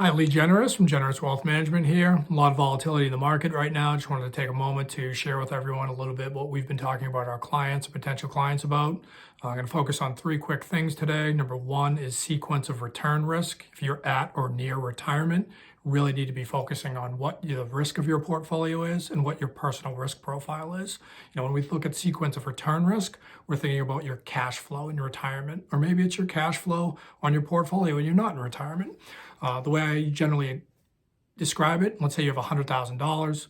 Hi, Lee Generous from Generous Wealth Management here. A lot of volatility in the market right now. Just wanted to take a moment to share with everyone a little bit what we've been talking about our clients and potential clients about. I'm going to focus on three quick things today. Number one is sequence of return risk. If you're at or near retirement, really need to be focusing on what the risk of your portfolio is and what your personal risk profile is. When we look at sequence of return risk, we're thinking about your cash flow in your retirement, or maybe it's your cash flow on your portfolio when you're not in retirement. The way I generally describe it, let's say you have $100,000,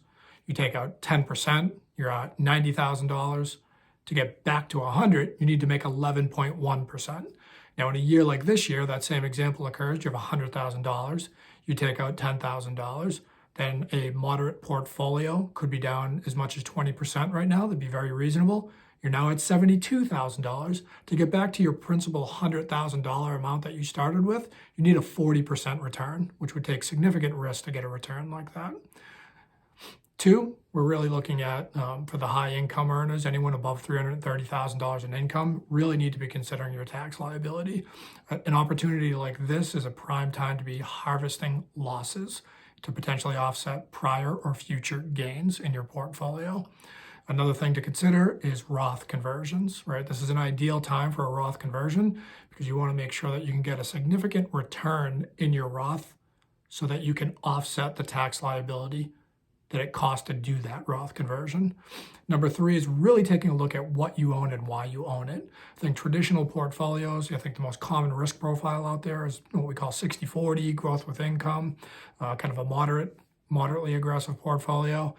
you take out 10%, you're at $90,000. To get back to 100, you need to make 11.1%. Now, in a year like this year, that same example occurs. You have $100,000, you take out $10,000, then a moderate portfolio could be down as much as 20% right now. That'd be very reasonable. You're now at $72,000. To get back to your principal $100,000 amount that you started with, you need a 40% return, which would take significant risk to get a return like that. Two, we're really looking at, for the high income earners, anyone above $330,000 in income, really need to be considering your tax liability. An opportunity like this is a prime time to be harvesting losses to potentially offset prior or future gains in your portfolio. Another thing to consider is Roth conversions, right? This is an ideal time for a Roth conversion because you want to make sure that you can get a significant return in your Roth so that you can offset the tax liability that it costs to do that Roth conversion. Number three is really taking a look at what you own and why you own it. I think traditional portfolios, I think the most common risk profile out there is what we call 60-40, growth with income, kind of a moderately aggressive portfolio.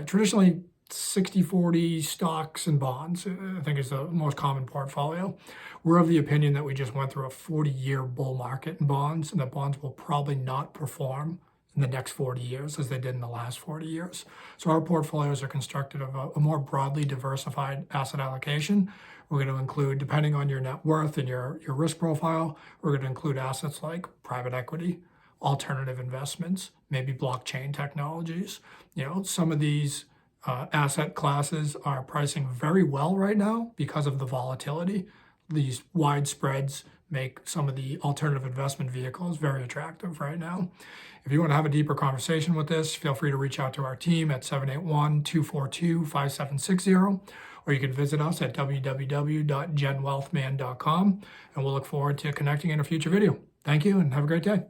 Traditionally, 60-40 stocks and bonds, I think, is the most common portfolio. We're of the opinion that we just went through a 40-year bull market in bonds, and that bonds will probably not perform in the next 40 years as they did in the last 40 years. So our portfolios are constructed of a more broadly diversified asset allocation. We're going to include, depending on your net worth and your risk profile, we're going to include assets like private equity, alternative investments, maybe blockchain technologies. Some of these asset classes are pricing very well right now because of the volatility. These wide spreads make some of the alternative investment vehicles very attractive right now. If you want to have a deeper conversation with this, feel free to reach out to our team at 781-242-5760, or you can visit us at www.genwealthman.com, and we'll look forward to connecting in a future video. Thank you and have a great day.